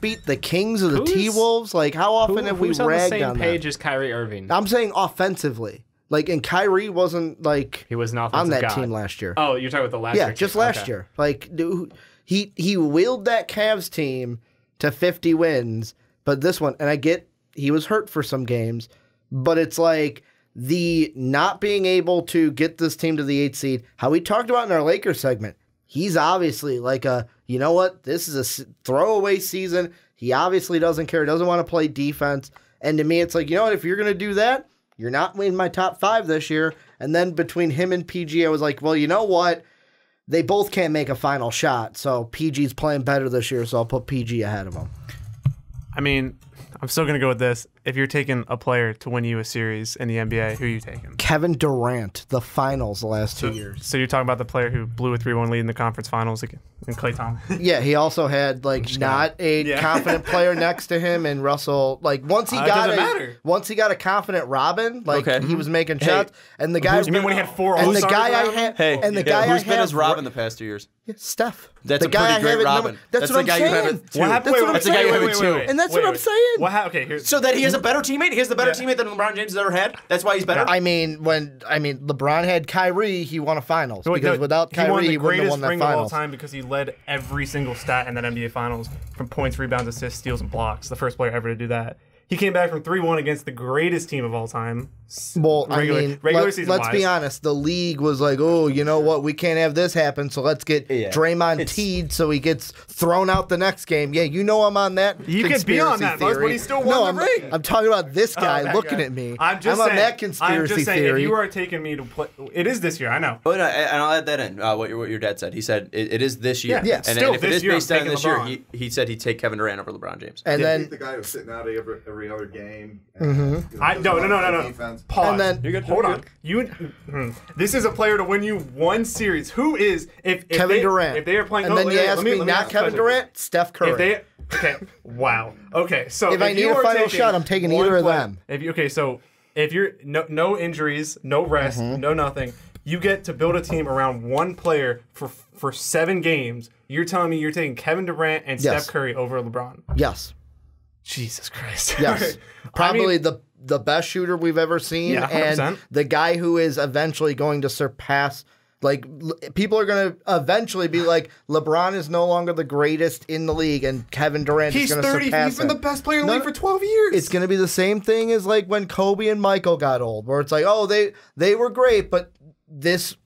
beat the Kings or the Who's- T-Wolves. Like, how often have we Who's on the ragged same on page that? as Kyrie Irving? I'm saying offensively. Like, and Kyrie wasn't like He was an on offensive that god. team last year. Oh, you're talking about the last yeah, year. just team. last Okay. year. Like, dude, he willed that Cavs team to 50 wins, but this one, and I get he was hurt for some games, but it's like the not being able to get this team to the 8th seed, how we talked about in our Lakers segment, he's obviously like you know what, this is a throwaway season. He obviously doesn't care, doesn't want to play defense. And to me, it's like, you know what, if you're going to do that, you're not in my top 5 this year. And then between him and PG, I was like, well, you know what? They both can't make a final shot. So PG's playing better this year, so I'll put PG ahead of him. I mean, I'm still gonna go with this. If you're taking a player to win you a series in the NBA, who are you taking? Kevin Durant, the finals the last 2 years. So you're talking about the player who blew a 3-1 lead in the conference finals in Klay Thompson. Yeah, he also had like not a confident player next to him, and Russell like once he doesn't matter. once he got a confident Robin, like Okay. he was making shots, and the guy You mean when he had 4 and the All-Stars guy I around him? had Hey, and the guy who's I been have his Robin the past 2 years? Steph. That's the a guy pretty I great have at Robin. number- That's That's what the I'm guy you have saying. at 2. What That's happened? what I'm That's the guy you have at 2. And that's what I'm saying. Okay, here's So that he has a better teammate? He has the better teammate than LeBron James has ever had? That's why he's better? I mean, LeBron had Kyrie, he won a finals No, because without he won Kyrie, the he wouldn't have greatest won that ring of all finals. time because he led every single stat in that NBA Finals from points, rebounds, assists, steals, and blocks. The first player ever to do that. He came back from 3-1 against the greatest team of all time. Well, regular season let's be wise. honest. The league was like, oh, you know what? We can't have this happen, so let's get Draymond teed so he gets thrown out the next game. Yeah, you know I'm on that. You can be on that, Buzz, theory. but he still won no, the I'm, ring. I'm talking about this guy Okay, looking good. at me. I'm just on saying, that conspiracy I'm just saying, theory. If you are taking me to play, it is this year. I know. Oh, no, and I'll add that in. What your dad said. He said it is this year. Yeah, and still if it this is year, based I'm on taking this year, LeBron. he said he'd take Kevin Durant over LeBron James. and I then think the guy who's sitting out every other game. And, No. Defense. Pause. And then- You're good. Hold You're on. good. This is a player to win you one series. Who is if Kevin Durant. If they are playing, and then wait, you wait, ask let me, let not ask a Kevin question. Durant, Steph Curry. If they okay, wow. Okay, so If I need you a are final taking shot, I'm taking one either of player- them. If you're no injuries, no rest, Mm-hmm. no nothing, you get to build a team around one player for 7 games. You're telling me you're taking Kevin Durant and Yes. Steph Curry over LeBron? yes, Jesus Christ. yes, probably the best shooter we've ever seen, Yeah, and 100%. the guy who is eventually going to surpass. Like, people are going to eventually be like, LeBron is no longer the greatest in the league, and Kevin Durant He's is going to 30. surpass He's been him. the best player in the No, league for 12 years. It's going to be the same thing as like when Kobe and Michael got old, where it's like, oh, they were great, but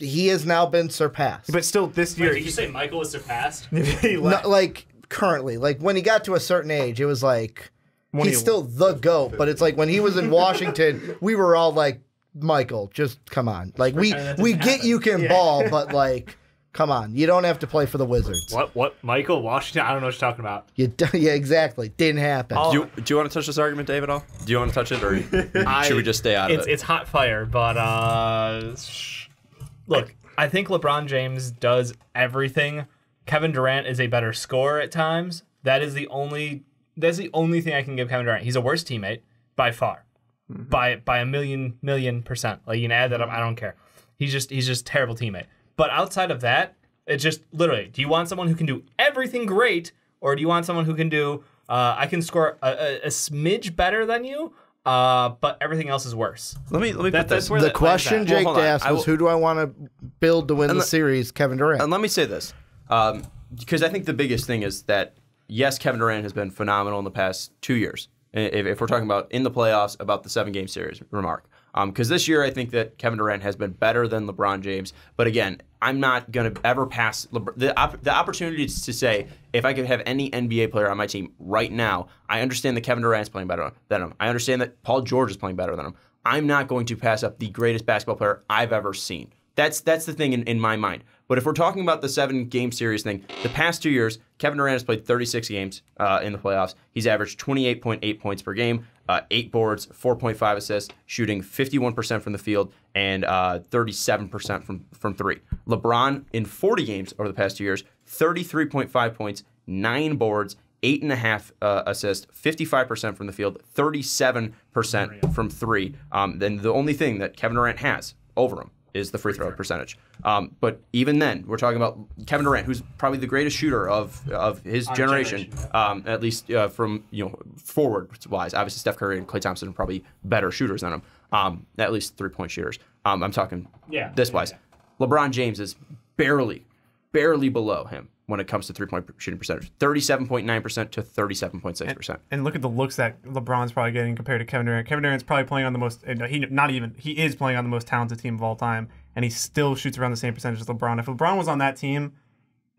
he has now been surpassed. But still, this year, Did you say Michael was surpassed? he No, left. like currently, like when he got to a certain age, it was like When he's he- still the GOAT, but it's like when he was in Washington, we were all like, Michael, just come on. Like we that get doesn't you can ball, but like, come on, you don't have to play for the Wizards. What? Michael Washington? I don't know what you're talking about. Yeah, exactly. Didn't happen. Do you want to touch this argument, Dave, at all? Do you want to touch it, or should we just stay out of it? It's hot fire, but look, I think LeBron James does everything. Kevin Durant is a better scorer at times. That's the only thing I can give Kevin Durant. He's a worse teammate by far, by a million percent. Like, you can add that up, I don't care. He's just terrible teammate. But outside of that, it's just literally, do you want someone who can do everything great, or do you want someone who can do I can score a smidge better than you, but everything else is worse. Let me put this. where The that question lands at. Jake hold on. asked I was, will- who do I want to build to win the series? Kevin Durant. And let me say this, because I think the biggest thing is that, yes, Kevin Durant has been phenomenal in the past 2 years. If we're talking about in the playoffs, about the 7-game series remark. Because this year I think that Kevin Durant has been better than LeBron James. But again, I'm not going to ever pass the opportunity to say, if I could have any NBA player on my team right now, I understand that Kevin Durant's playing better than him. I understand that Paul George is playing better than him. I'm not going to pass up the greatest basketball player I've ever seen. That's the thing in my mind. But if we're talking about the 7-game series thing, the past 2 years, Kevin Durant has played 36 games in the playoffs. He's averaged 28.8 points per game, 8 boards, 4.5 assists, shooting 51% from the field and 37% from three. LeBron, in 40 games over the past 2 years, 33.5 points, 9 boards, 8.5 assists, 55% from the field, 37% from three. Then the only thing that Kevin Durant has over him is the free throw percentage. But even then, we're talking about Kevin Durant, who's probably the greatest shooter of his generation, at least from forward wise. Obviously, Steph Curry and Klay Thompson are probably better shooters than him, at least 3-point shooters. I'm talking this wise. LeBron James is barely below him when it comes to 3-point shooting percentage, 37.9% to 37.6%. And look at the looks that LeBron's probably getting compared to Kevin Durant. Kevin Durant's probably playing on the most. He is playing on the most talented team of all time, and he still shoots around the same percentage as LeBron. If LeBron was on that team,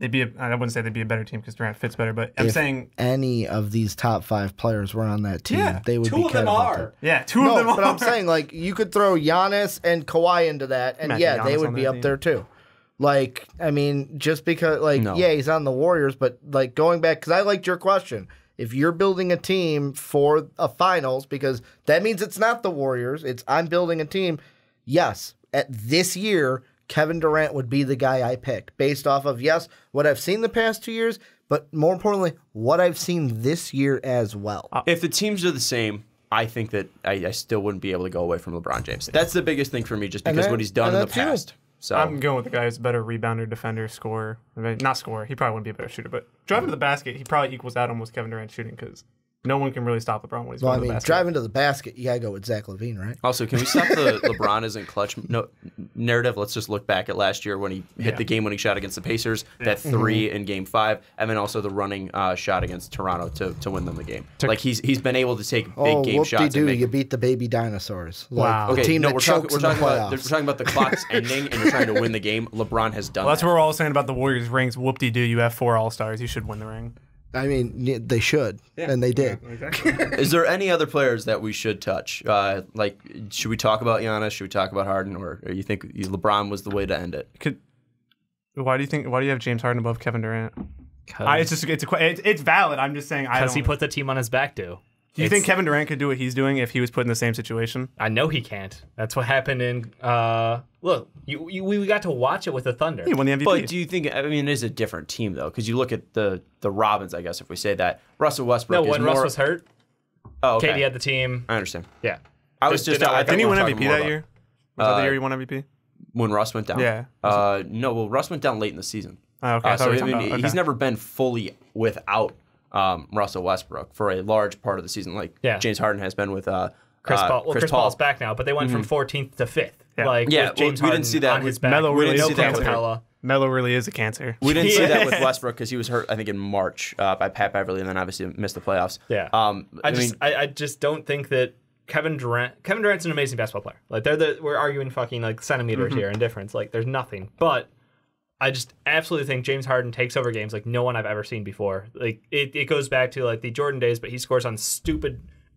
I wouldn't say they'd be a better team because Durant fits better. But I'm saying any of these top 5 players were on that team, they would be Two of them catapulted. are. yeah, two of them. But are. I'm saying, like, you could throw Giannis and Kawhi into that, and Imagine they Giannis would on be that up team. there too. Like, I mean, just because, like, No. he's on the Warriors, but, like, going back, because I liked your question. If you're building a team for a finals, because that means it's not the Warriors, I'm building a team. Yes, at this year, Kevin Durant would be the guy I picked based off of, yes, what I've seen the past 2 years, but more importantly, what I've seen this year as well. If the teams are the same, I think that I still wouldn't be able to go away from LeBron James. That's the biggest thing for me, just because what he's done in the that's you. past. So I'm going with the guy who's a better rebounder, defender, scorer. I mean, not scorer. He probably wouldn't be a better shooter, but driving to the basket, he probably equals out almost Kevin Durant shooting because no one can really stop LeBron when he's Well, going I to the mean, basket. driving to the basket, you got to go with Zach LaVine, right? Also, can we stop the LeBron isn't clutch narrative? Let's just look back at last year when he hit the game-winning shot against the Pacers, that 3 in Game 5, and then also the running shot against Toronto to win them the game. Like he's been able to take big game shots. And make, you beat the baby dinosaurs. Wow. Like, the okay, team no, that we're talking, chokes we're in the talking about playoffs. we're talking about the clock's ending and you're trying to win the game. LeBron has done Well, that's that. what we're all saying about the Warriors rings. Whoop-de-doo, you have 4 All-Stars. You should win the ring. I mean, they should, and they did. Exactly. Is there any other players that we should touch? Like, should we talk about Giannis? Should we talk about Harden? Or you think LeBron was the way to end it? Why do you have James Harden above Kevin Durant? It's valid. I'm just saying. Because he put the team on his back, Do you think Kevin Durant could do what he's doing if he was put in the same situation? I know he can't. That's what happened in. Look, we got to watch it with the Thunder. He won the MVP. But do you think? I mean, it is a different team though, because you look at the Robins. I guess if we say that Russell Westbrook. No, when is Russ more, was hurt, oh, okay. KD had the team. I understand. Yeah. I was just. Did I thought Didn't he we win were MVP talking more that about- year? Was that the year he won MVP? When Russ went down. Yeah. No. Well, Russ went down late in the season. Oh, okay. I thought we were talking about- he's okay. never been fully without Russell Westbrook for a large part of the season, like James Harden has been with Chris Paul. Well, Chris Paul. Paul's back now, but they went from 14th to 5th. Yeah. Like, Yeah, with James we Harden didn't see that on with his back. Melo we really didn't is see a that with cancer. Capella. Melo really is a cancer. We didn't see that with Westbrook because he was hurt, I think, in March by Pat Beverly, and then obviously missed the playoffs. Yeah. I just don't think that Kevin Durant's an amazing basketball player. Like we're arguing fucking like centimeters here in difference. Like there's nothing. But I just absolutely think James Harden takes over games like no one I've ever seen before. Like it goes back to like the Jordan days, but he scores on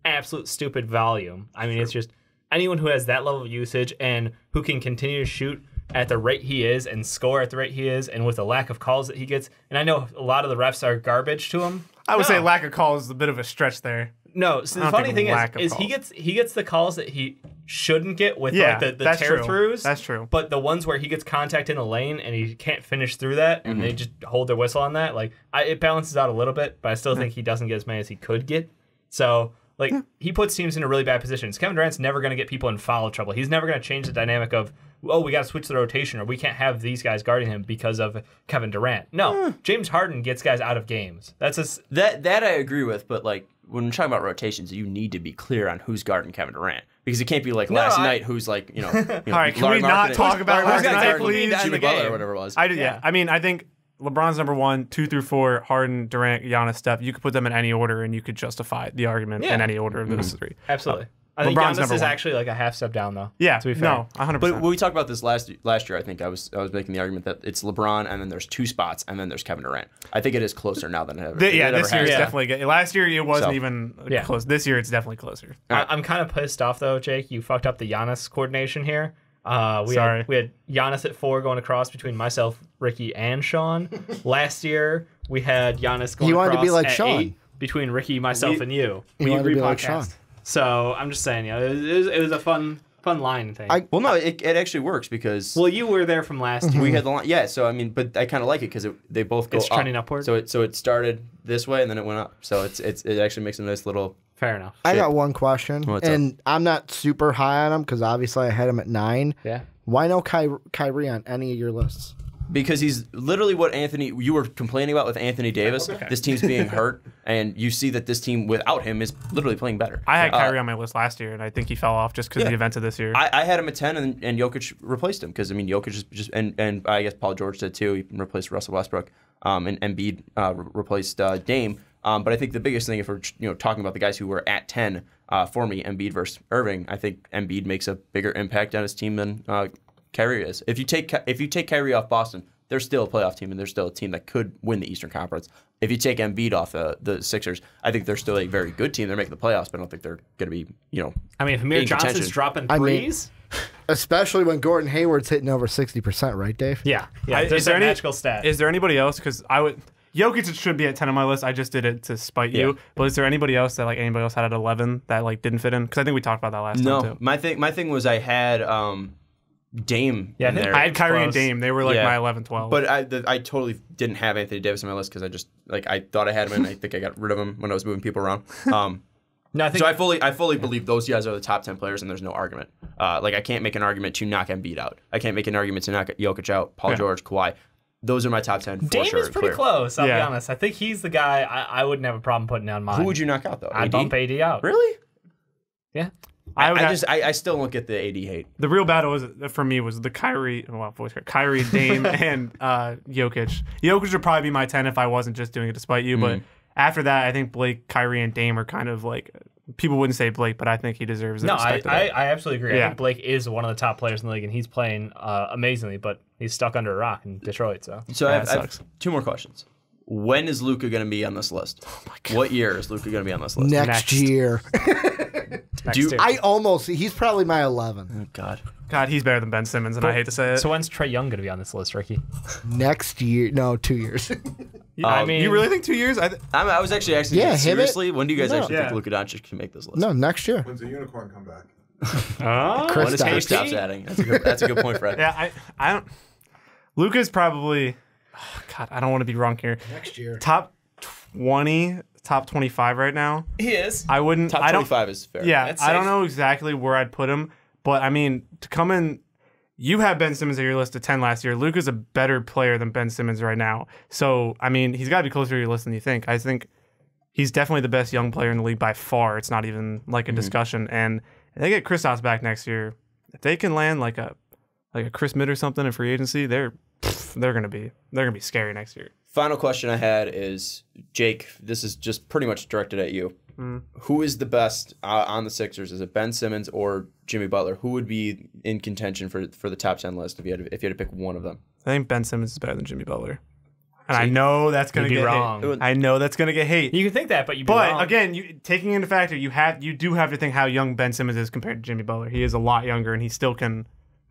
absolute stupid volume. I mean, it's just anyone who has that level of usage and who can continue to shoot at the rate he is and score at the rate he is, and with the lack of calls that he gets. And I know a lot of the refs are garbage to him. I would say lack of calls is a bit of a stretch there. No, so I the don't funny think thing lack of is calls. he gets the calls that he shouldn't get with Yeah, like the that's tear true. throughs. That's true. But the ones where he gets contact in the lane and he can't finish through that, and they just hold their whistle on that, like it balances out a little bit. But I still think he doesn't get as many as he could get. So like he puts teams in a really bad positions. Kevin Durant's never going to get people in foul trouble. He's never going to change the dynamic of oh, we got to switch the rotation, or we can't have these guys guarding him because of Kevin Durant. No, James Harden gets guys out of games. That's that I agree with, but like when we're talking about rotations, you need to be clear on who's guarding Kevin Durant because it can't be like last night who's like all right, can we not talk about last night, please? Jimmy Butler or whatever it was. I mean, I think LeBron's number 1, 2 through 4, Harden, Durant, Giannis, Steph. You could put them in any order, and you could justify the argument in any order of those three. absolutely. I think LeBron's Giannis number is 1. actually like a half step down, though. Yeah, to be fair. no, 100%. But when we talked about this last year, I think I was making the argument that it's LeBron, and then there's 2 spots, and then there's Kevin Durant. I think it is closer now than ever. this year it's has been. definitely good. Last year it wasn't even close. This year it's definitely closer. I'm kind of pissed off though, Jake. You fucked up the Giannis coordination here. We Sorry. had Giannis at 4 going across between myself, Ricky, and Sean. Last year we had Giannis going He wanted across to be like at Sean. 8 between Ricky, myself, and you. He wanted to be like Sean. So I'm just saying, it was a fun line thing. Well, no, it actually works because you were there from last year. we had the line. Yeah, so I mean, but I kind of like it because they both go It's up. trending upward? So it started this way and then it went up. So it actually makes a nice little. Fair enough. I got one question, What's and I'm not super high on him because obviously I had him at 9. Yeah. Why no Kyrie on any of your lists? Because he's literally what you were complaining about with Anthony Davis. This team's being hurt, and you see that this team without him is literally playing better. I had Kyrie on my list last year, and I think he fell off just because of the events of this year. I had him at 10, and Jokic replaced him because I mean Jokic is just and I guess Paul George did too. He replaced Russell Westbrook, and Embiid replaced Dame. But I think the biggest thing, if we're talking about the guys who were at 10 for me, Embiid versus Irving, I think Embiid makes a bigger impact on his team than Kyrie is. If you take Kyrie off Boston, they're still a playoff team, and they're still a team that could win the Eastern Conference. If you take Embiid off the Sixers, I think they're still a very good team. They're making the playoffs, but I don't think they're going to be, I mean, if Amir in Johnson's contention. dropping I mean- threes, Especially when Gordon Hayward's hitting over 60%, right, Dave? yeah, Is there's there a any- magical stat. Is there anybody else? Because I would. Jokic should be at 10 on my list. I just did it to spite you. But is there anybody else that anybody else had at 11 that didn't fit in? Because I think we talked about that last time too. My thing was I had Dame. Yeah, I in think there. I had Kyrie and Close. Dame. They were my 11, 12. But I totally didn't have Anthony Davis on my list because I just I thought I had him and I think I got rid of him when I was moving people around. No, I think So I fully believe those guys are the top 10 players and there's no argument. I can't make an argument to knock Embiid out. I can't make an argument to knock Jokic out, Paul George, Kawhi. Those are my top 10 for Dame sure. is pretty clear. close. I'll be honest. I think he's the guy I wouldn't have a problem putting down mine. Who would you knock out though? I'd AD? bump AD out. Really? Yeah. I still don't get the AD hate. The real battle for me was the Kyrie, Dame, and Jokic. Jokic would probably be my 10 if I wasn't just doing it to spite you. But after that, I think Blake, Kyrie, and Dame are kind of people wouldn't say Blake, but I think he deserves the No, respect. I absolutely agree. Yeah. I think Blake is one of the top players in the league, and he's playing amazingly, but he's stuck under a rock in Detroit. So I Yeah, have, it I have sucks. 2 more questions. When is Luka going to be on this list? Oh my God. What year is Luka going to be on this list? Next year. He's probably my 11. Oh God. God, he's better than Ben Simmons, and I hate to say it. So when's Trae Young going to be on this list, Ricky? Next year. No, 2 years. I mean, you really think 2 years? I was actually asking Yeah, you him seriously. When do you guys actually Yeah. think Luka Doncic can make this list? No, next year. When's the unicorn come back? When does he Kristaps. stops adding? That's a good point, Fred. Yeah, I don't. Luka's probably. Oh, God, I don't want to be wrong here. Next year. Top 20, top 25 right now. he is. I wouldn't. Top I don't. 25 is fair. Yeah, That's I don't safe. know exactly where I'd put him, but I mean, to come in, you had Ben Simmons at your list of 10 last year. Luka's a better player than Ben Simmons right now. So, I mean, he's got to be closer to your list than you think. I think he's definitely the best young player in the league by far. It's not even a discussion. And if they get Kristaps back next year, if they can land like a Chris Midd or something in free agency, they're gonna be scary next year. Final question I had is, Jake, this is just pretty much directed at you. Who is the best on the Sixers? Is it Ben Simmons or Jimmy Butler? Who would be in contention for the top 10 list if you had to pick one of them? I think Ben Simmons is better than Jimmy Butler. And I know that's gonna You'd be get wrong. hate. I know that's gonna get hate. You can think that, but you'd be But wrong. again, taking into factor, you do have to think how young Ben Simmons is compared to Jimmy Butler. He is a lot younger, and he still can.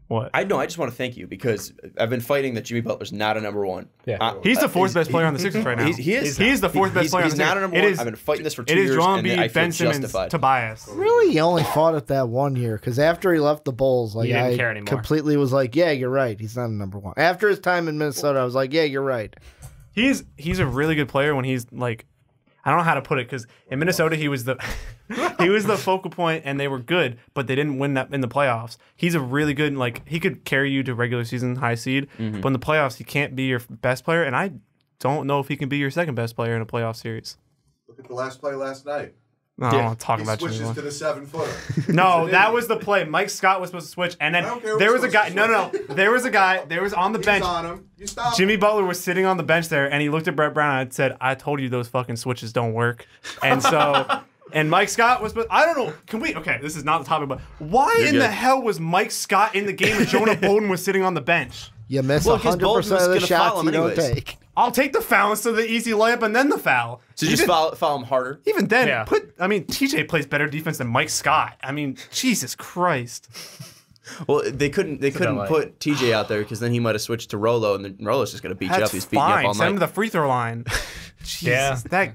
What? I just want to thank you because I've been fighting that Jimmy Butler's not a number one. Yeah. He's the fourth best player on the Sixers right now. He is. He's the fourth best player on the He's not a Sixers. number It one. is- I've been fighting this for 2 It is years, Joel and Embiid, I feel Ben Simmons, justified. Tobias. Really? He only fought it that 1 year because after he left the Bulls, You didn't I care anymore. completely was like, yeah, you're right. He's not a number 1. After his time in Minnesota, I was like, yeah, you're right. He's a really good player when he's I don't know how to put it because in Minnesota he was the focal point and they were good, but they didn't win that in the playoffs. He's a really good he could carry you to regular season high seed, but in the playoffs he can't be your best player, and I don't know if he can be your second best player in a playoff series. Look at the last play last night. No, I don't want to talk He about you switches anymore. to the 7-footer. No, that was the play. Mike Scott was supposed to switch, and then there was a guy. No. There was a guy. There was on the bench. On him. You stop Jimmy him. Butler was sitting on the bench there, and he looked at Brett Brown and said, "I told you those fucking switches don't work." And so, and Mike Scott was. I don't know. Can we? Okay, this is not the topic, but why in good. the hell was Mike Scott in the game and Jonah Bolden was sitting on the bench? You miss Well, 'cause 100% Bolton was of the gonna foul shots him you don't anyways. take. I'll take the foul instead of the easy layup and then the foul. So You just didn't- foul him harder. Even then, Yeah. TJ plays better defense than Mike Scott. I mean, Jesus Christ. Well, they couldn't delay. put TJ out there because then he might have switched to Rolo, and then Rolo's just gonna beat you up. That's He's beating you fine. up all Send him to night. the free throw line. Jesus, Yeah.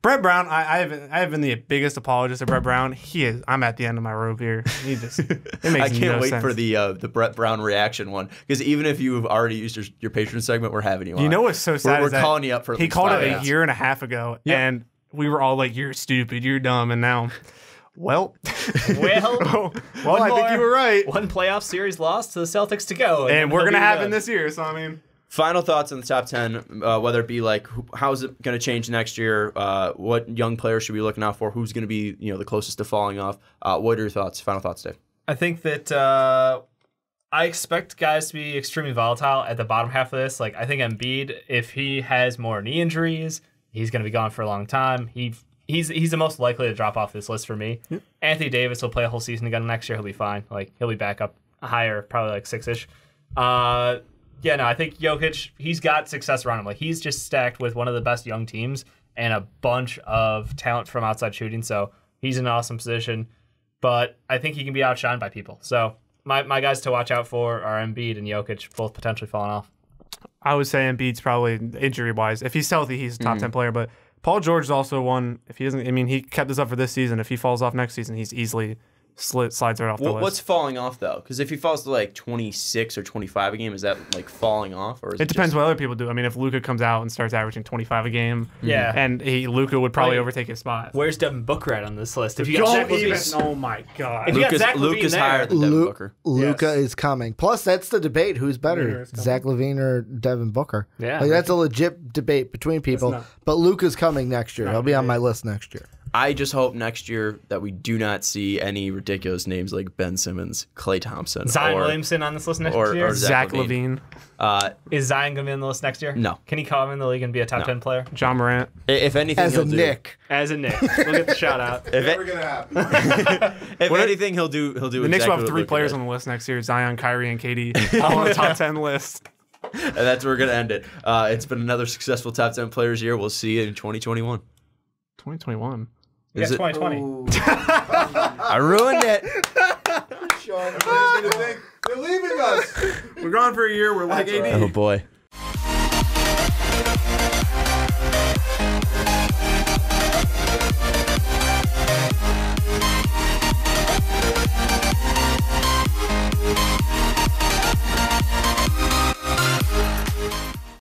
Brett Brown. I have been the biggest apologist of Brett Brown. He is. I'm at the end of my rope here. He just. It makes I can't no wait sense. for the Brett Brown reaction one because even if you've already used your patron segment, we're having you on. You know what's so sad? We're is that calling you up for at he least called 5 it a minutes. year and a half ago, and we were all like, "You're stupid. You're dumb." And now, well, Well, well, I think more. you were right. One playoff series loss to the Celtics to go. And we're they'll gonna be have done. it this year. So I mean. Final thoughts on the top 10, whether it be how's it going to change next year? What young players should we be looking out for? Who's going to be the closest to falling off? What are your thoughts? Final thoughts, Dave. I think that I expect guys to be extremely volatile at the bottom half of this. I think Embiid, if he has more knee injuries, he's going to be gone for a long time. He's the most likely to drop off this list for me. Yep. Anthony Davis will play a whole season again next year. He'll be fine. He'll be back up higher, probably 6-ish. Yeah, no, I think Jokic, he's got success around him. He's just stacked with one of the best young teams and a bunch of talent from outside shooting. So he's in an awesome position. But I think he can be outshined by people. So my guys to watch out for are Embiid and Jokic, both potentially falling off. I would say Embiid's probably injury-wise. If he's healthy, he's a top 10 player. But Paul George is also one. If he doesn't, he kept this up for this season. If he falls off next season, he's easily slides right off the list. What's falling off though? Because if he falls to 26 or 25 a game, is that falling off, or is It depends what other people do. I mean, if Luka comes out and starts averaging 25 a game, Yeah. and Luka would probably Wait. overtake his spot. Where's Devin Booker at on this list? If you got Zach Don't even. LaVine, Oh my God. If you got Zach Luke LaVine is there, higher than Devin Booker. Luca Yes. is coming. Plus, that's the debate. Who's better, Levine is coming. Zach LaVine or Devin Booker? Yeah. That's a legit debate between people. not- But Luca's coming next year. He'll be on my list next year. I just hope next year that we do not see any ridiculous names like Ben Simmons, Klay Thompson, Zion or Williamson on this list next or year. Zach Zach Levine, Is Zion going to be on the list next year? No. Can he come in the league and be a top 10 player? John Morant. If anything, As he'll a do. Nick. As a Nick. We'll get the shout out. Never gonna happen. If anything, he'll do. The Knicks will exactly have what 3 Luka players did. on the list next year: Zion, Kyrie, and KD, all on the top 10 list. And that's where we're gonna end it. It's been another successful top 10 players year. We'll see you in 2021. 2021. Yeah, Is it- 2020. I ruined it. Sean, everybody's gonna think they're leaving us. We're gone for a year. We're like That's AD. right. Oh boy.